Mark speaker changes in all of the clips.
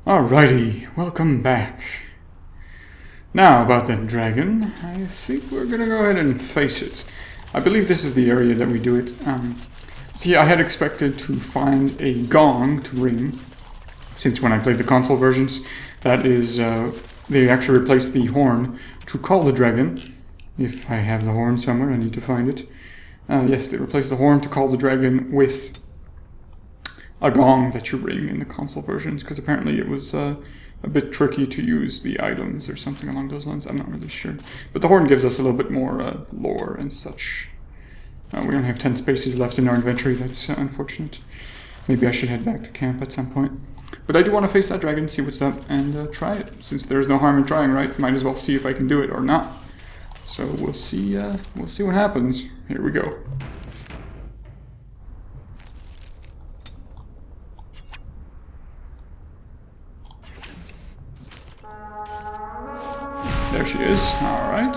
Speaker 1: Alrighty, welcome back. Now about that dragon, I think we're gonna go ahead and face it. I believe this is the area that we do it. See, I had expected to find a gong to ring, since when I played the console versions, that is, they actually replaced the horn to call the dragon. If I have the horn somewhere, I need to find it. Yes, they replaced the horn to call the dragon with a gong that you ring in the console versions, because apparently it was a bit tricky to use the items or something along those lines. I'm not really sure. But the horn gives us a little bit more lore and such. We only have 10 spaces left in our inventory. That's unfortunate. Maybe I should head back to camp at some point. But I do want to face that dragon, see what's up, and try it. Since there's no harm in trying, right? Might as well see if I can do it or not. So we'll see what happens. Here we go. There she is. Alright.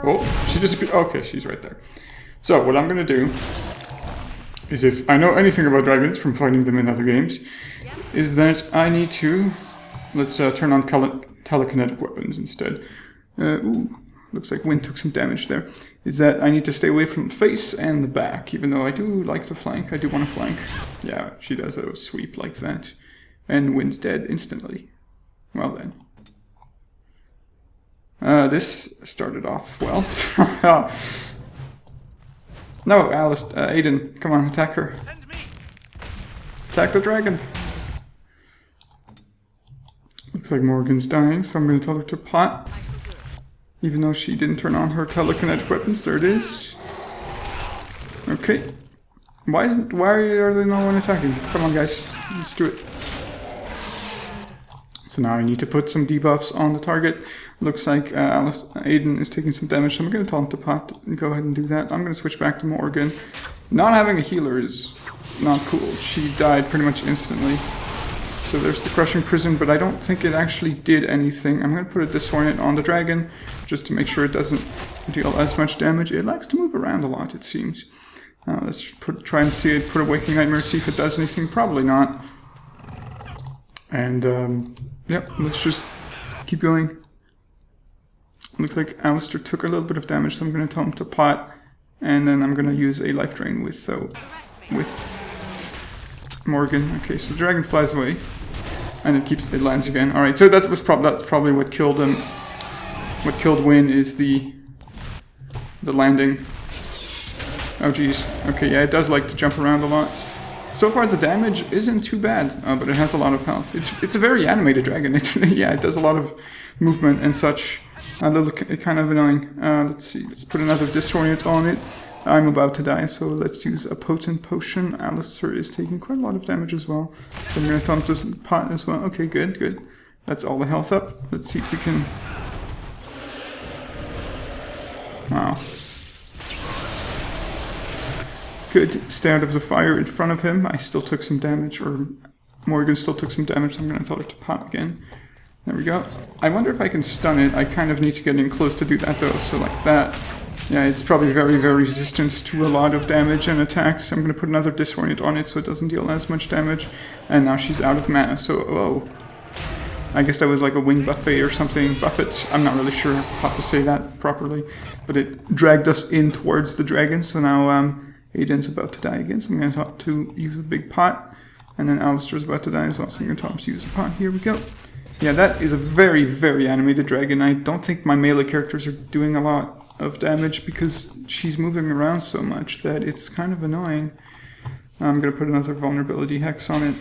Speaker 1: Oh, she disappeared. Okay, she's right there. So, what I'm going to do is, if I know anything about dragons from fighting them in other games, is that I need to... Let's turn on telekinetic weapons instead. Ooh, looks like Wind took some damage there. Is that I need to stay away from the face and the back, even though I do like the flank. I do want to flank. Yeah, she does a sweep like that. And Wind's dead instantly. Well then. This started off well. No, Alice, Aiden, come on, attack her. Attack the dragon. Looks like Morgan's dying, so I'm going to tell her to pot. Even though she didn't turn on her telekinetic weapons, there it is. Okay. Why are there no one attacking? Come on, guys, let's do it. So now I need to put some debuffs on the target. Looks like Aiden is taking some damage, so I'm going to tell him to pot and go ahead and do that. I'm going to switch back to Morgan. Not having a healer is not cool. She died pretty much instantly. So there's the Crushing Prison, but I don't think it actually did anything. I'm going to put a Disorientate on the dragon, just to make sure it doesn't deal as much damage. It likes to move around a lot, it seems. Let's try and see it, put a Waking Nightmare, see if it does anything. Probably not. And, yep, let's just keep going. Looks like Alistair took a little bit of damage, so I'm going to tell him to pot. And then I'm going to use a life drain with Morgan. Okay, so the dragon flies away. And it lands again. Alright, so that's probably what killed him. What killed Win is the landing. Oh geez. Okay, yeah, it does like to jump around a lot. So far the damage isn't too bad, but it has a lot of health. It's a very animated dragon. Yeah, it does a lot of movement and such. A little kind of annoying. Let's see, let's put another Disorient on it. I'm about to die, so let's use a Potent Potion. Alistair is taking quite a lot of damage as well. So I'm going to tell him to pot as well. Okay, good, good. That's all the health up. Let's see if we can... Wow. Good. Stay out of the fire in front of him. I still took some damage, or Morgan still took some damage, so I'm going to tell her to pot again. There we go. I wonder if I can stun it. I kind of need to get in close to do that though, so like that. Yeah, it's probably very, very resistant to a lot of damage and attacks. I'm going to put another Disorient on it so it doesn't deal as much damage. And now she's out of mana, so oh. I guess that was like a wing buffet or something. Buffet, I'm not really sure how to say that properly. But it dragged us in towards the dragon, so now Aiden's about to die again. So I'm going to talk to use a big pot. And then Alistair's about to die as well, so I'm going to talk him to use a pot. Here we go. Yeah, that is a very, very animated dragon. I don't think my melee characters are doing a lot of damage because she's moving around so much that it's kind of annoying. I'm going to put another vulnerability hex on it.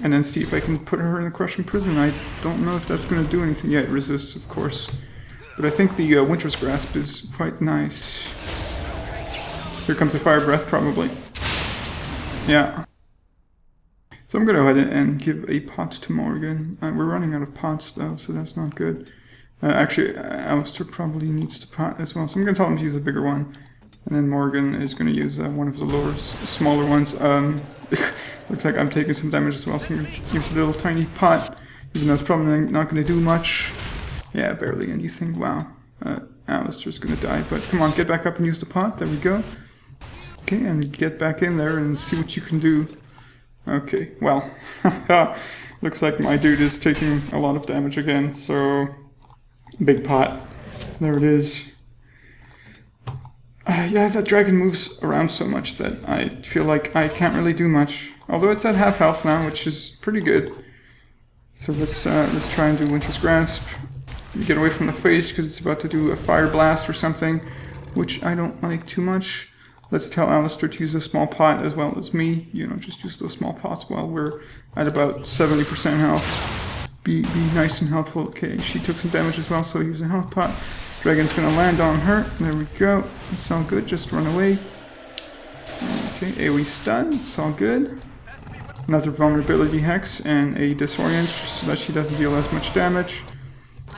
Speaker 1: And then see if I can put her in a Crushing Prison. I don't know if that's going to do anything. Yeah, it resists, of course. But I think the Winter's Grasp is quite nice. Here comes a Fire Breath, probably. Yeah. So I'm going to go ahead and give a pot to Morgan. We're running out of pots though, so that's not good. Actually, Alistair probably needs to pot as well, so I'm going to tell him to use a bigger one. And then Morgan is going to use one of the smaller ones. Looks like I'm taking some damage as well, so I'm going to use a little tiny pot, even though it's probably not going to do much. Yeah, barely anything. Wow. Alistair's going to die, but come on, get back up and use the pot. There we go. Okay, and get back in there and see what you can do. Okay, well, looks like my dude is taking a lot of damage again, so big pot. There it is. Yeah, that dragon moves around so much that I feel like I can't really do much. Although it's at half health now, which is pretty good. So let's try and do Winter's Grasp. Get away from the face because it's about to do a fire blast or something, which I don't like too much. Let's tell Alistair to use a small pot as well as me. You know, just use those small pots while we're at about 70% health. Be nice and helpful. Okay, she took some damage as well, so use a health pot. Dragon's gonna land on her. There we go. It's all good. Just run away. Okay, AoE stun. It's all good. Another vulnerability hex and a disorient so that she doesn't deal as much damage.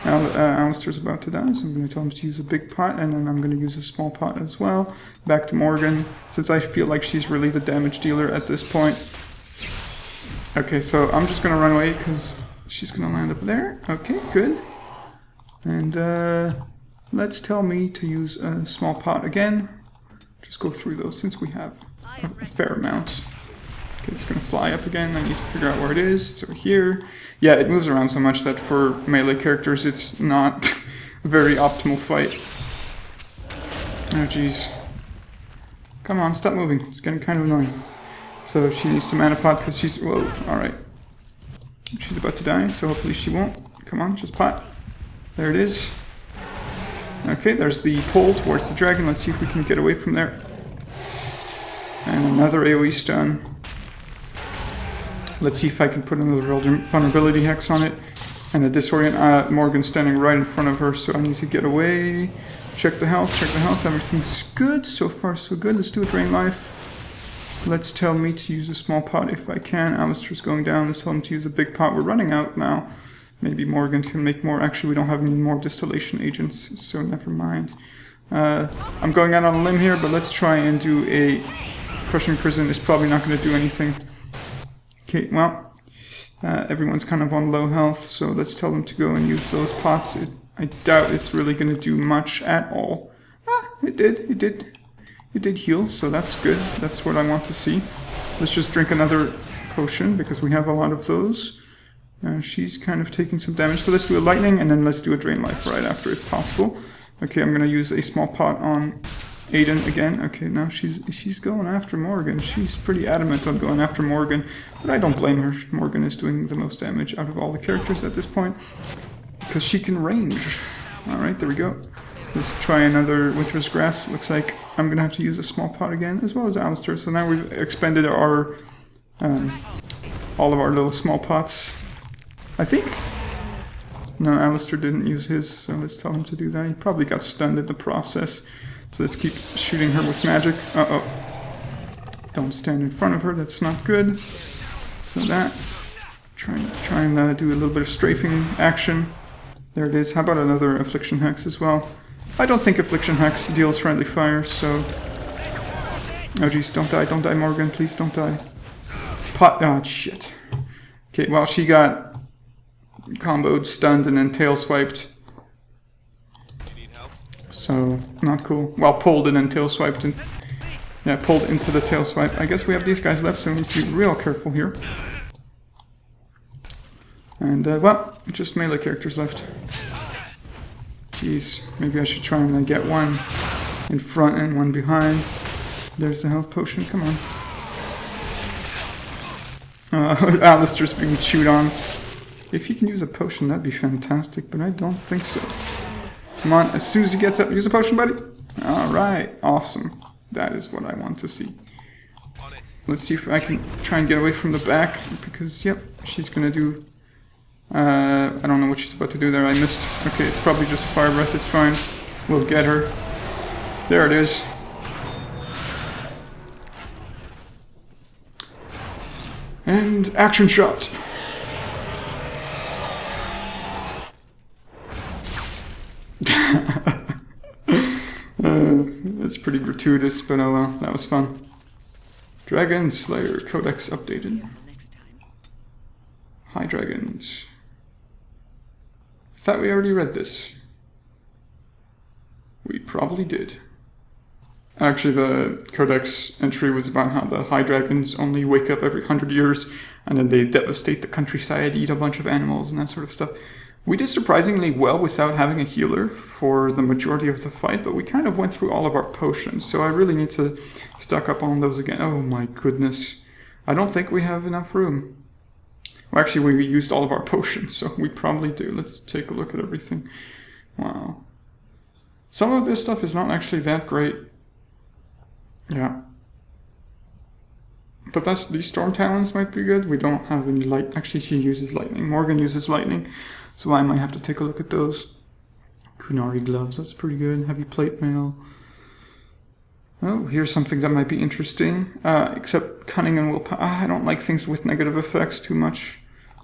Speaker 1: Alistair's about to die, so I'm going to tell him to use a big pot, and then I'm going to use a small pot as well. Back to Morgan, since I feel like she's really the damage dealer at this point. Okay, so I'm just going to run away because she's going to land up there. Okay, good. And let's tell me to use a small pot again. Just go through those since we have a fair amount. Okay, it's going to fly up again. I need to figure out where it is. It's over here. Yeah, it moves around so much that for melee characters it's not a very optimal fight. Oh jeez. Come on, stop moving. It's getting kind of annoying. So she needs to mana pot because she's... Whoa, alright. She's about to die, so hopefully she won't. Come on, just pot. There it is. Okay, there's the pull towards the dragon. Let's see if we can get away from there. And another AoE stun. Let's see if I can put another vulnerability hex on it. And a disorient. Morgan's standing right in front of her, so I need to get away. Check the health, check the health. Everything's good. So far, so good. Let's do a drain life. Let's tell me to use a small pot if I can. Alistair's going down. Let's tell him to use a big pot. We're running out now. Maybe Morgan can make more. Actually, we don't have any more distillation agents, so never mind. I'm going out on a limb here, but let's try and do a crushing prison. It's probably not going to do anything. Okay, well, everyone's kind of on low health, so let's tell them to go and use those pots. I doubt it's really going to do much at all. It did heal, so that's good. That's what I want to see. Let's just drink another potion, because we have a lot of those. She's kind of taking some damage, so let's do a lightning, and then let's do a drain life right after if possible. Okay, I'm going to use a small pot on Aiden again. Okay, now she's going after Morgan. She's pretty adamant on going after Morgan, but I don't blame her. Morgan is doing the most damage out of all the characters at this point, because she can range. Alright, there we go. Let's try another Winter's Grasp. Looks like I'm going to have to use a small pot again, as well as Alistair. So now we've expended our all of our little small pots. I think. No, Alistair didn't use his, so let's tell him to do that. He probably got stunned in the process. So let's keep shooting her with magic. Uh-oh. Don't stand in front of her, that's not good. So that. Try and do a little bit of strafing action. There it is. How about another Affliction Hex as well? I don't think Affliction Hex deals friendly fire, so... Oh jeez, don't die, Morgan, please don't die. Pot, oh shit. Okay, well she got comboed, stunned, and then tail swiped. So, not cool. Well, pulled and then tail swiped. And, yeah, pulled into the tail swipe. I guess we have these guys left, so we need to be real careful here. And, well, just melee characters left. Jeez, maybe I should try and get one in front and one behind. There's the health potion, come on. Alistair's being chewed on. If he can use a potion, that'd be fantastic, but I don't think so. Come on, as soon as he gets up, use a potion, buddy. Alright, awesome. That is what I want to see. Let's see if I can try and get away from the back, because, yep, she's gonna do... I don't know what she's about to do there, I missed. Okay, it's probably just a fire breath, it's fine. We'll get her. There it is. And action shot. That's pretty gratuitous, but oh well, that was fun. Dragon Slayer Codex updated. Hi dragons. I thought we already read this. We probably did. Actually, the codex entry was about how the high dragons only wake up every 100 years, and then they devastate the countryside, eat a bunch of animals, and that sort of stuff. We did surprisingly well without having a healer for the majority of the fight, but we kind of went through all of our potions, so I really need to stock up on those again. Oh my goodness. I don't think we have enough room. Well, actually, we used all of our potions, so we probably do. Let's take a look at everything. Wow. Some of this stuff is not actually that great. Yeah. But these storm talons might be good. We don't have any light. Actually, she uses lightning. Morgan uses lightning, so I might have to take a look at those. Kunari gloves, that's pretty good. Heavy plate mail. Oh, here's something that might be interesting. Except cunning and willpower. I don't like things with negative effects too much.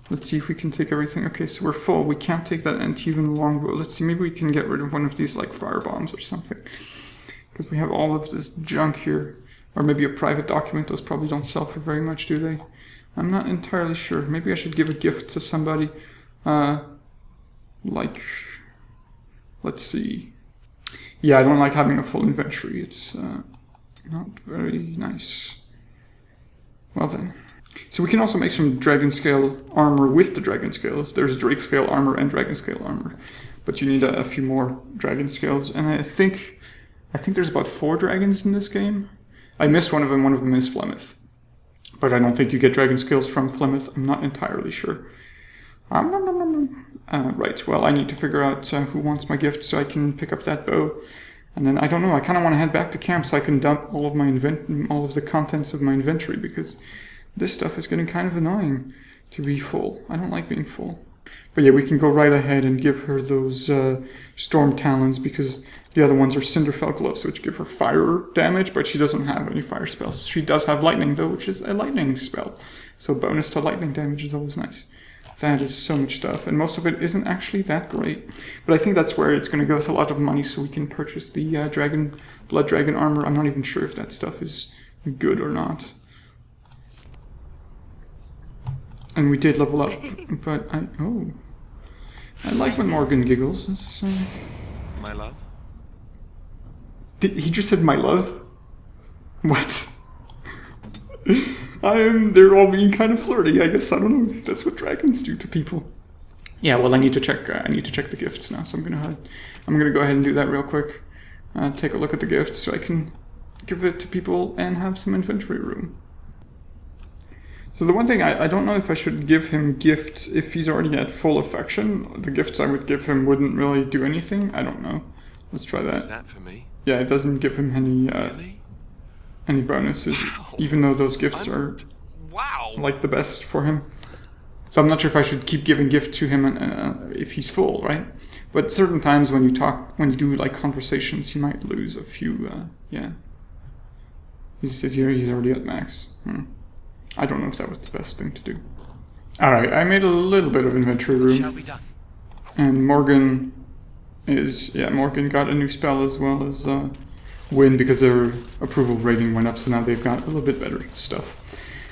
Speaker 1: Let's see if we can take everything. Okay, so we're full. We can't take that anti-even longbow. Let's see, maybe we can get rid of one of these like fire bombs or something. Because we have all of this junk here. Or maybe a private document. Those probably don't sell for very much, do they? I'm not entirely sure. Maybe I should give a gift to somebody. Like, let's see. Yeah, I don't like having a full inventory. It's not very nice. Well then. So we can also make some dragon scale armor with the dragon scales. There's drake scale armor and dragon scale armor. But you need a few more dragon scales. And I think there's about 4 dragons in this game. I missed one of them. One of them is Flemeth. But I don't think you get dragon scales from Flemeth. I'm not entirely sure. Right, well, I need to figure out who wants my gift so I can pick up that bow. And then, I don't know, I kind of want to head back to camp so I can dump all of my all of the contents of my inventory, because this stuff is getting kind of annoying to be full. I don't like being full. But yeah, we can go right ahead and give her those storm talons, because the other ones are Cinderfell gloves, which give her fire damage, but she doesn't have any fire spells. She does have lightning, though, which is a lightning spell. So bonus to lightning damage is always nice. That is so much stuff, and most of it isn't actually that great. But I think that's where it's going to go with a lot of money, so we can purchase the blood dragon armor. I'm not even sure if that stuff is good or not. And we did level up, but I like when Morgan giggles. That's,
Speaker 2: My love?
Speaker 1: He just said my love? What? They're all being kind of flirty, I guess. I don't know. That's what dragons do to people. Yeah, well, I need to check the gifts now, so I'm gonna go ahead and do that real quick. Take a look at the gifts so I can give it to people and have some inventory room. So the one thing, I don't know if I should give him gifts if he's already at full affection. The gifts I would give him wouldn't really do anything. I don't know. Let's try that.
Speaker 2: Is that for me?
Speaker 1: Yeah, it doesn't give him any
Speaker 2: Really?
Speaker 1: any bonuses,
Speaker 2: Wow.
Speaker 1: even though those gifts are
Speaker 2: Wow!
Speaker 1: like the best for him. So I'm not sure if I should keep giving gifts to him if he's full, right? But certain times when you do like conversations, he might lose a few. Yeah, he's already at max. I don't know if that was the best thing to do. All right, I made a little bit of inventory room,
Speaker 2: Shall be done.
Speaker 1: and Morgan got a new spell as well as Win, because their approval rating went up, so now they've got a little bit better stuff.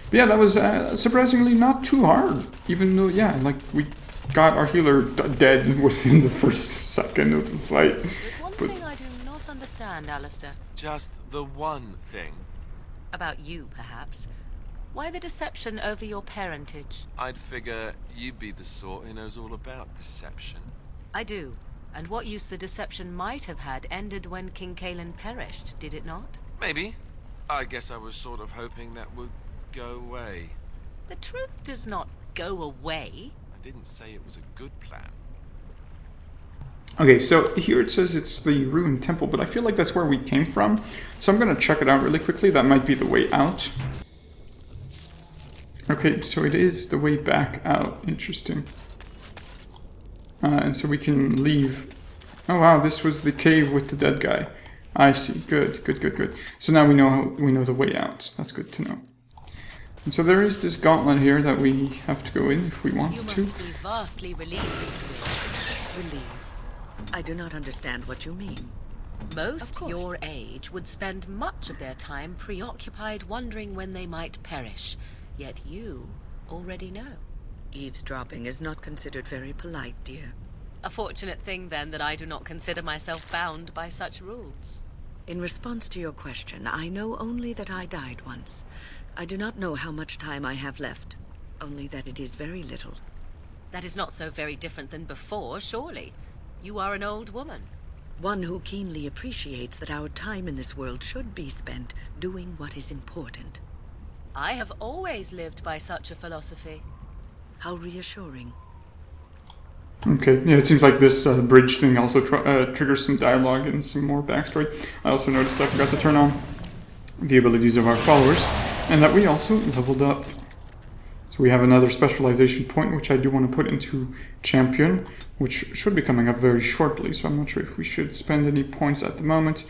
Speaker 1: But yeah, that was surprisingly not too hard, even though, yeah, like, we got our healer dead within the first second of the fight.
Speaker 3: There's one thing I do not understand, Alistair.
Speaker 2: Just the one thing.
Speaker 3: About you, perhaps. Why the deception over your parentage?
Speaker 2: I'd figure you'd be the sort who knows all about deception.
Speaker 3: I do. And what use the deception might have had ended when King Kaelin perished, did it not?
Speaker 2: Maybe. I guess I was sort of hoping that would go away.
Speaker 3: The truth does not go away.
Speaker 2: I didn't say it was a good plan.
Speaker 1: Okay, so here it says it's the ruined temple, but I feel like that's where we came from. So I'm going to check it out really quickly. That might be the way out. Okay, so it is the way back out. Interesting. And so we can leave. Oh wow, this was the cave with the dead guy. I see. Good. So now we know the way out. That's good to know. And so there is this gauntlet here that we have to go in if we want
Speaker 3: You
Speaker 1: to.
Speaker 3: must be vastly relieved.
Speaker 4: Relief. I do not understand what you mean.
Speaker 3: Most
Speaker 4: Of course.
Speaker 3: your age would spend much of their time preoccupied wondering when they might perish. Yet you already know.
Speaker 4: Eavesdropping is not considered very polite, dear.
Speaker 3: A fortunate thing, then, that I do not consider myself bound by such rules.
Speaker 4: In response to your question, I know only that I died once. I do not know how much time I have left, only that it is very little.
Speaker 3: That is not so very different than before, surely. You are an old woman.
Speaker 4: One who keenly appreciates that our time in this world should be spent doing what is important.
Speaker 3: I have always lived by such a philosophy.
Speaker 4: How reassuring.
Speaker 1: Okay, yeah, it seems like this bridge thing also triggers some dialogue and some more backstory. I also noticed I forgot to turn on the abilities of our followers, and that we also leveled up. So we have another specialization point, which I do want to put into champion, which should be coming up very shortly, so I'm not sure if we should spend any points at the moment.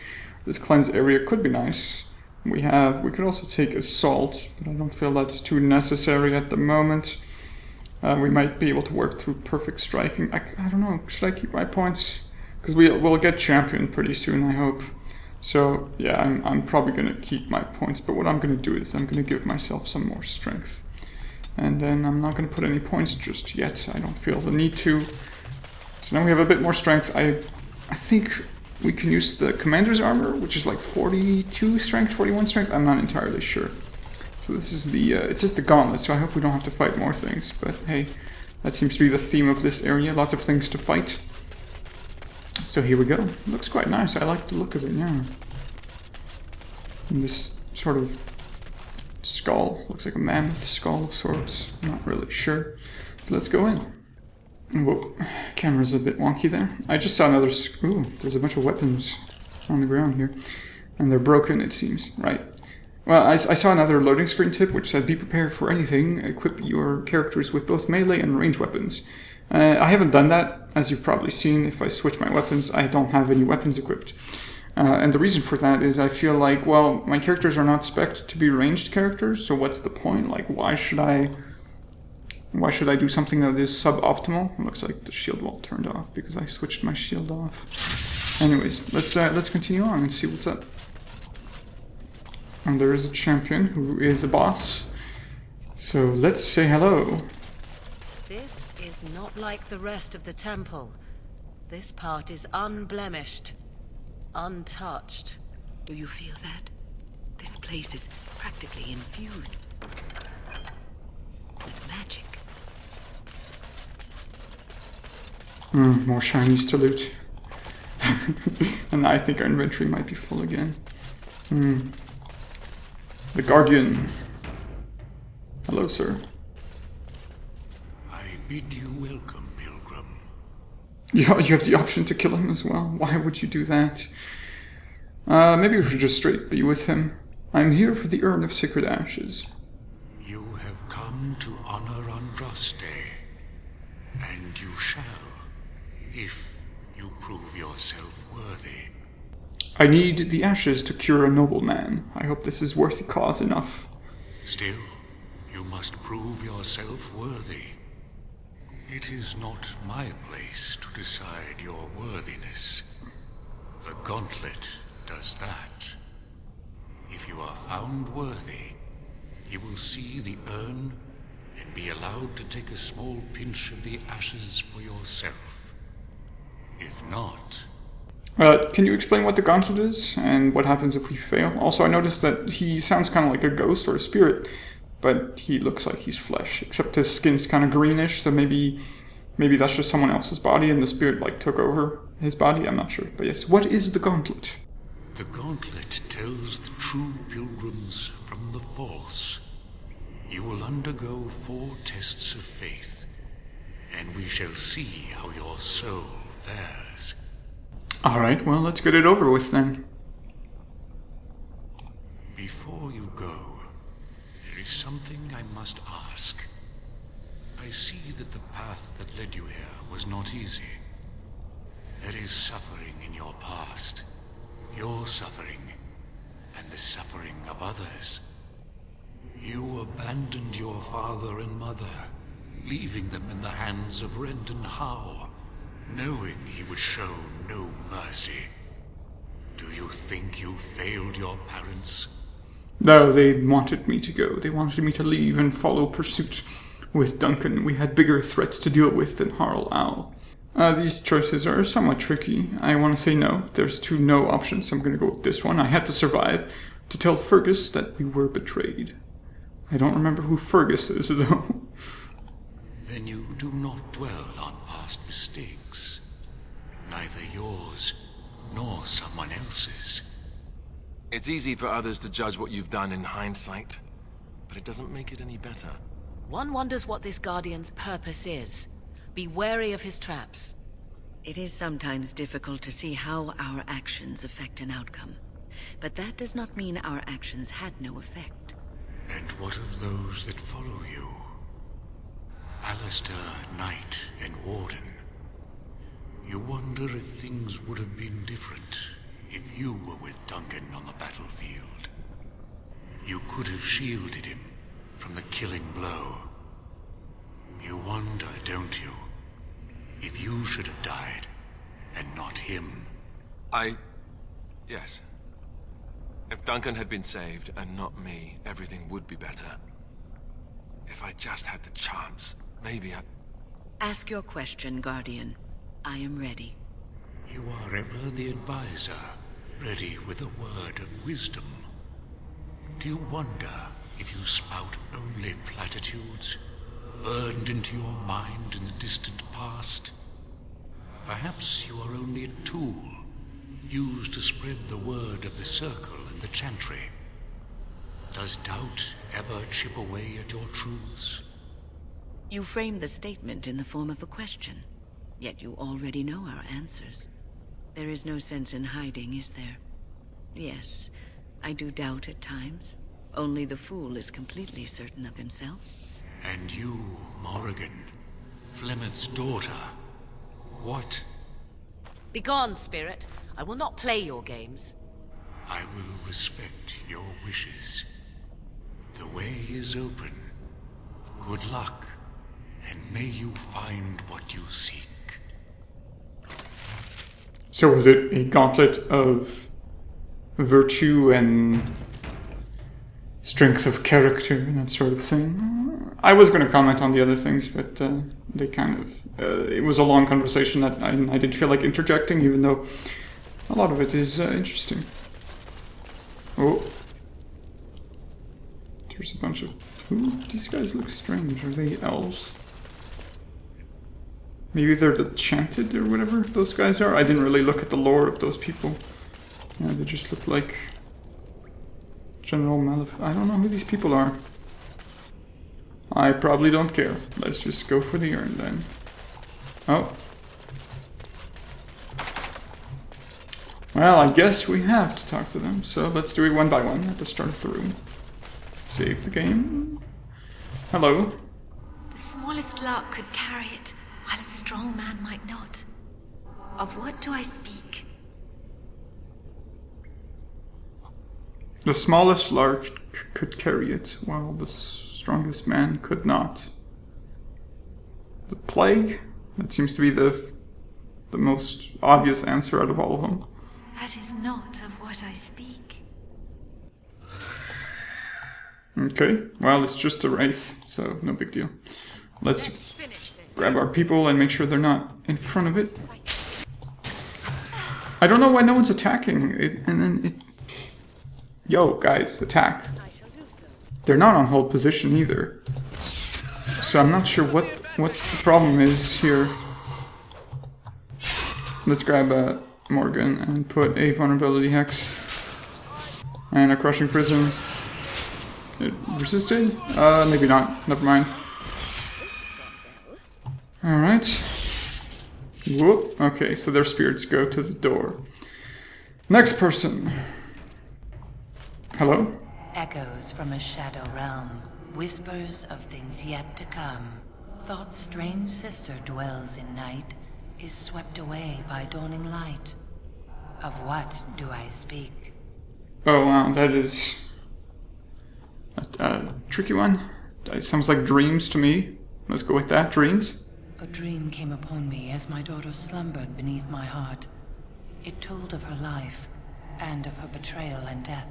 Speaker 1: This cleanse area could be nice. We could also take assault, but I don't feel that's too necessary at the moment. We might be able to work through perfect striking. I don't know, should I keep my points? Because we'll get champion pretty soon, I hope. So yeah, I'm probably going to keep my points, but what I'm going to do is I'm going to give myself some more strength. And then I'm not going to put any points just yet. I don't feel the need to. So now we have a bit more strength. I think we can use the commander's armor, which is like 42 strength, 41 strength. I'm not entirely sure. So this is it's just the gauntlet, so I hope we don't have to fight more things. But hey, that seems to be the theme of this area. Lots of things to fight. So here we go. It looks quite nice. I like the look of it, yeah. And this sort of skull. Looks like a mammoth skull of sorts. I'm not really sure. So let's go in. Whoa, camera's a bit wonky there. I just saw another... Ooh, there's a bunch of weapons on the ground here. And they're broken, it seems. Right. Well, I saw another loading screen tip which said, be prepared for anything. Equip your characters with both melee and range weapons. I haven't done that, as you've probably seen. If I switch my weapons, I don't have any weapons equipped. And the reason for that is I feel like, well, my characters are not spec'd to be ranged characters, so what's the point? Like, why should I do something that is suboptimal? It looks like the shield wall turned off because I switched my shield off. Anyways, let's continue on and see what's up. And there is a champion who is a boss. So let's say hello.
Speaker 3: This is not like the rest of the temple. This part is unblemished, untouched.
Speaker 4: Do you feel that? This place is practically infused with magic.
Speaker 1: More shinies to loot. And I think our inventory might be full again. The Guardian. Hello, sir.
Speaker 5: I bid you welcome, Pilgrim.
Speaker 1: You have the option to kill him as well. Why would you do that? Maybe we should just straight be with him. I'm here for the Urn of Sacred Ashes.
Speaker 5: You have come to honor Andraste, and you shall, if you prove yourself worthy.
Speaker 1: I need the ashes to cure a nobleman. I hope this is worthy cause enough.
Speaker 5: Still, you must prove yourself worthy. It is not my place to decide your worthiness. The gauntlet does that. If you are found worthy, you will see the urn and be allowed to take a small pinch of the ashes for yourself. If not...
Speaker 1: Can you explain what the gauntlet is, and what happens if we fail? Also, I noticed that he sounds kind of like a ghost or a spirit, but he looks like he's flesh, except his skin's kind of greenish, so maybe that's just someone else's body, and the spirit, like, took over his body? I'm not sure. But yes, what is the gauntlet?
Speaker 5: The gauntlet tells the true pilgrims from the false. You will undergo 4 tests of faith, and we shall see how your soul fares.
Speaker 1: Alright, well, let's get it over with then.
Speaker 5: Before you go, there is something I must ask. I see that the path that led you here was not easy. There is suffering in your past. Your suffering, and the suffering of others. You abandoned your father and mother, leaving them in the hands of Rendon Howe, knowing he would show no mercy. Do you think you failed your parents?
Speaker 1: No, they wanted me to go. They wanted me to leave and follow pursuit with Duncan. We had bigger threats to deal with than Harl Owl. These choices are somewhat tricky. I want to say no. There's 2 no options, so I'm going to go with this one. I had to survive to tell Fergus that we were betrayed. I don't remember who Fergus is, though.
Speaker 5: Then you do not dwell on past mistakes. Neither yours nor someone else's.
Speaker 2: It's easy for others to judge what you've done in hindsight, but it doesn't make it any better.
Speaker 3: One wonders what this Guardian's purpose is. Be wary of his traps.
Speaker 4: It is sometimes difficult to see how our actions affect an outcome. But that does not mean our actions had no effect.
Speaker 5: And what of those that follow you? Alistair, Knight, and Warden. You wonder if things would have been different if you were with Duncan on the battlefield. You could have shielded him from the killing blow. You wonder, don't you, if you should have died and not him?
Speaker 2: Yes. If Duncan had been saved and not me, everything would be better. If I just had the chance, maybe I...
Speaker 4: Ask your question, Guardian. I am ready.
Speaker 5: You are ever the advisor, ready with a word of wisdom. Do you wonder if you spout only platitudes, burned into your mind in the distant past? Perhaps you are only a tool, used to spread the word of the Circle and the Chantry. Does doubt ever chip away at your truths?
Speaker 4: You frame the statement in the form of a question, yet you already know our answers. There is no sense in hiding, is there? Yes, I do doubt at times. Only the fool is completely certain of himself.
Speaker 5: And you, Morrigan, Flemeth's daughter, what?
Speaker 3: Begone, spirit. I will not play your games.
Speaker 5: I will respect your wishes. The way is open. Good luck, and may you find what you seek.
Speaker 1: So was it a gauntlet of virtue and strength of character and that sort of thing? I was going to comment on the other things, but they kind of... it was a long conversation that I didn't feel like interjecting, even though a lot of it is interesting. Oh. There's a bunch of... Ooh, these guys look strange. Are they elves? Maybe they're the Chanted or whatever those guys are. I didn't really look at the lore of those people. Yeah, they just look like General Malef. I don't know who these people are. I probably don't care. Let's just go for the urn then. Oh. Well, I guess we have to talk to them, so let's do it one by one at the start of the room. Save the game. Hello.
Speaker 6: The smallest lark could carry it, while a strong man might not. Of what do I speak?
Speaker 1: The smallest lark could carry it, while the strongest man could not. The plague? That seems to be the most obvious answer out of all of them.
Speaker 6: That is not of what I speak.
Speaker 1: Okay, well, it's just a wraith, so no big deal. Let's
Speaker 3: Finish this.
Speaker 1: grab our people and make sure they're not in front of it. I don't know why no one's attacking it, and then it... Yo, guys, attack. They're not on hold position either. So I'm not sure what's the problem is here. Let's grab Morgan and put a vulnerability hex. And a crushing prism. It resisted? Maybe not. Never mind. Alright. Whoop. Okay, so their spirits go to the door. Next person. Hello?
Speaker 7: Echoes from a shadow realm, whispers of things yet to come. Thought's strange sister dwells in night, is swept away by dawning light. Of what do I speak?
Speaker 1: Oh wow, that is a tricky one. It sounds like dreams to me. Let's go with that, dreams.
Speaker 7: A dream came upon me as my daughter slumbered beneath my heart. It told of her life, and of her betrayal and death.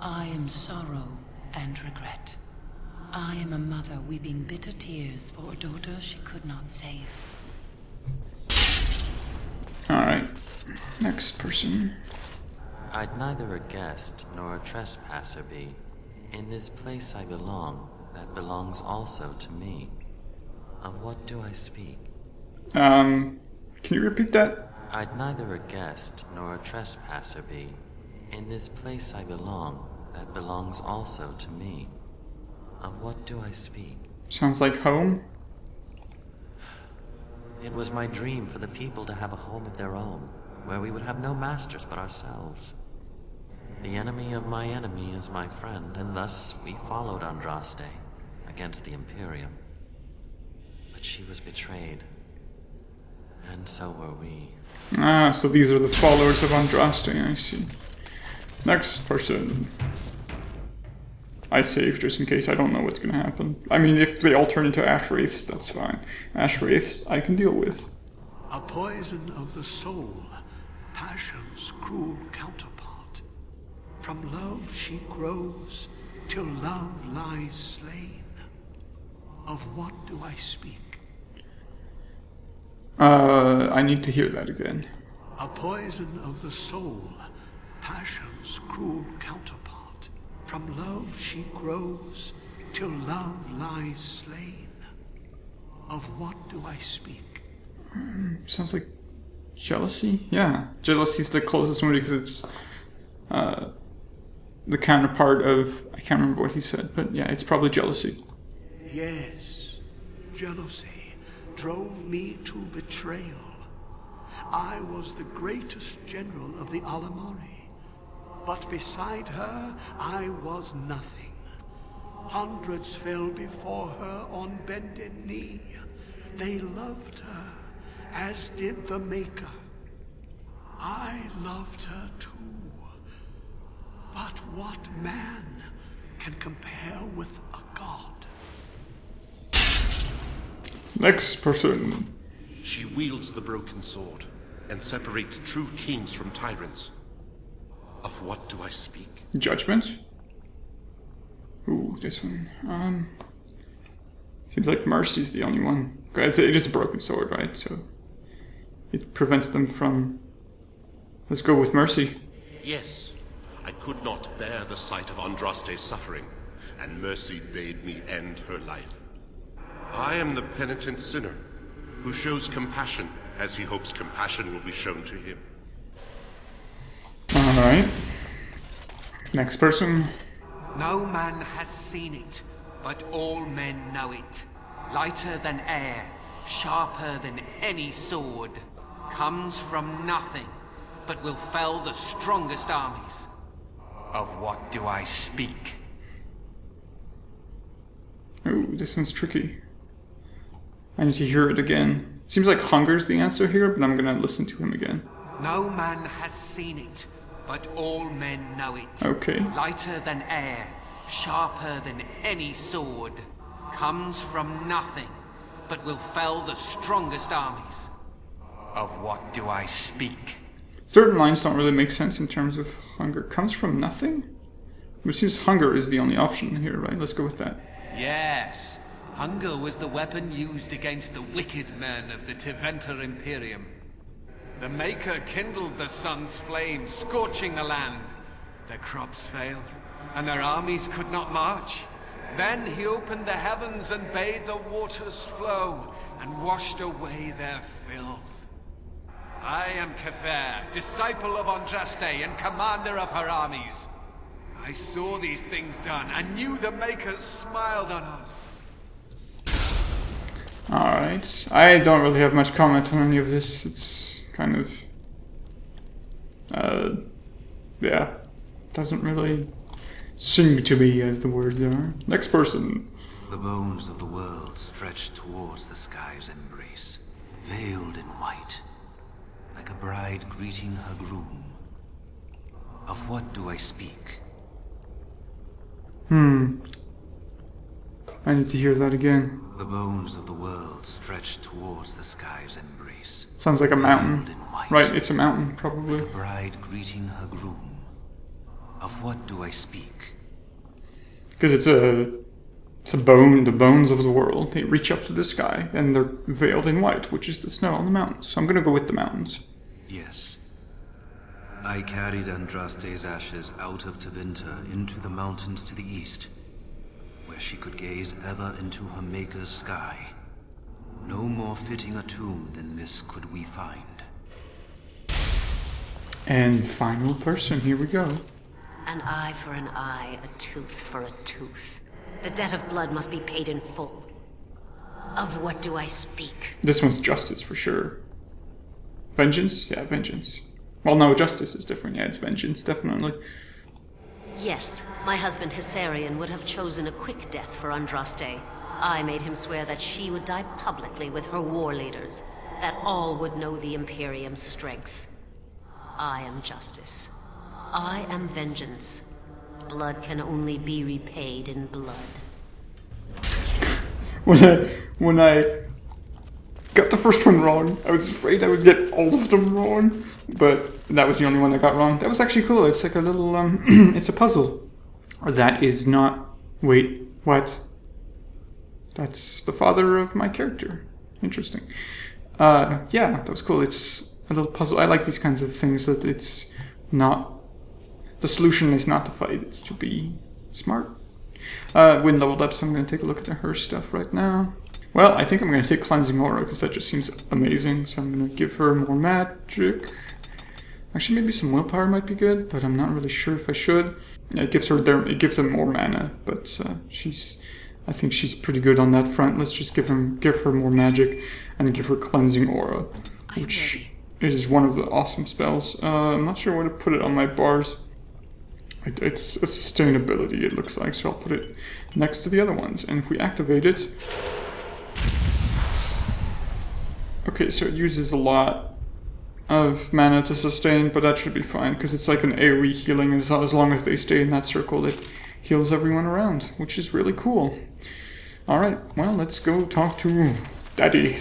Speaker 7: I am sorrow and regret. I am a mother weeping bitter tears for a daughter she could not save.
Speaker 1: Next person.
Speaker 8: I'd neither a guest nor a trespasser be. In this place I belong, that belongs also to me. Of what do I speak?
Speaker 1: Can you repeat that?
Speaker 8: I'd neither a guest nor a trespasser be. In this place I belong, that belongs also to me. Of what do I speak?
Speaker 1: Sounds like home.
Speaker 8: It was my dream for the people to have a home of their own, where we would have no masters but ourselves. The enemy of my enemy is my friend, and thus we followed Andraste against the Imperium. But she was betrayed, and so were we.
Speaker 1: Ah, so these are the followers of Andraste, I see. Next person. I save just in case I don't know what's gonna happen. I mean, if they all turn into ash wraiths, that's fine. Ash wraiths I can deal with.
Speaker 5: A poison of the soul, passion's cruel counterpart. From love she grows, till love lies slain. Of what do I speak?
Speaker 1: I need to hear that again.
Speaker 5: A poison of the soul, passion's cruel counterpart. From love she grows, till love lies slain. Of what do I speak?
Speaker 1: Sounds like jealousy? Yeah, jealousy is the closest one because it's the counterpart of, I can't remember what he said, but yeah, it's probably jealousy.
Speaker 5: Yes, jealousy drove me to betrayal. I was the greatest general of the Alamari. But beside her, I was nothing. Hundreds fell before her on bended knee. They loved her, as did the Maker. I loved her too. But what man can compare with a god?
Speaker 1: Next person.
Speaker 9: She wields the broken sword and separates true kings from tyrants. Of what do I speak?
Speaker 1: Judgment? Ooh, this one. Seems like Mercy's the only one. It is a broken sword, right? So it prevents them from... Let's go with Mercy.
Speaker 9: Yes, I could not bear the sight of Andraste's suffering, and Mercy bade me end her life. I am the penitent sinner, who shows compassion as he hopes compassion will be shown to him.
Speaker 1: Alright. Next person.
Speaker 10: No man has seen it, but all men know it. Lighter than air, sharper than any sword. Comes from nothing, but will fell the strongest armies. Of what do I speak?
Speaker 1: Ooh, this one's tricky. I need to hear it again. Seems like hunger's the answer here, but I'm gonna listen to him again.
Speaker 10: No man has seen it, but all men know it.
Speaker 1: Okay.
Speaker 10: Lighter than air, sharper than any sword. Comes from nothing, but will fell the strongest armies. Of what do I speak?
Speaker 1: Certain lines don't really make sense in terms of hunger. Comes from nothing? It seems hunger is the only option here, right? Let's go with that.
Speaker 10: Yes. Hunger was the weapon used against the wicked men of the Tiventer Imperium. The Maker kindled the sun's flame, scorching the land. Their crops failed, and their armies could not march. Then he opened the heavens and bade the waters flow, and washed away their filth. I am Cather, disciple of Andraste and commander of her armies. I saw these things done, and knew the Makers smiled on us.
Speaker 1: Alright. I don't really have much comment on any of this. It's kind of... yeah. Doesn't really sing to me, as the words are. Next person.
Speaker 11: The bones of the world stretch towards the sky's embrace, veiled in white, like a bride greeting her groom. Of what do I speak?
Speaker 1: I need to hear that again.
Speaker 11: The bones of the world stretch towards the sky's embrace.
Speaker 1: Sounds like a mountain.
Speaker 11: Veiled in white,
Speaker 1: Right, it's a mountain, probably.
Speaker 11: like a bride greeting her groom. Of what do I speak?
Speaker 1: Because it's a bone, the bones of the world. They reach up to the sky, and they're veiled in white, which is the snow on the mountains. So I'm gonna go with the mountains.
Speaker 11: Yes, I carried Andraste's ashes out of Tevinter into the mountains to the east, where she could gaze ever into her Maker's sky. No more fitting a tomb than this could we find.
Speaker 1: And final person, here we go.
Speaker 3: An eye for an eye, a tooth for a tooth. The debt of blood must be paid in full. Of what do I speak?
Speaker 1: This one's justice for sure. Vengeance? Yeah, vengeance. Well, no, justice is different. Yeah, it's vengeance, definitely.
Speaker 3: Yes, my husband Hysarion would have chosen a quick death for Andraste. I made him swear that she would die publicly with her war leaders, that all would know the Imperium's strength. I am justice. I am vengeance. Blood can only be repaid in blood.
Speaker 1: When I got the first one wrong, I was afraid I would get all of them wrong, but that was the only one I got wrong. That was actually cool. It's like a little, it's a puzzle. That is not, wait, what? That's the father of my character. Interesting. Yeah, that was cool. It's a little puzzle. I like these kinds of things, that it's not, the solution is not to fight, it's to be smart. Win leveled up, so I'm going to take a look at her stuff right now. Well, I think I'm going to take Cleansing Aura, because that just seems amazing, so I'm going to give her more magic. Actually, maybe some willpower might be good, but I'm not really sure if I should. Yeah, it gives them more mana, but I think she's pretty good on that front. Let's just give her more magic, and give her Cleansing Aura, which is one of the awesome spells. I'm not sure where to put it on my bars. It's a sustainability, it looks like, so I'll put it next to the other ones. And if we activate it... Okay, so it uses a lot of mana to sustain, but that should be fine, because it's like an AoE healing. As long as they stay in that circle, it heals everyone around, which is really cool. Alright, well, let's go talk to Daddy.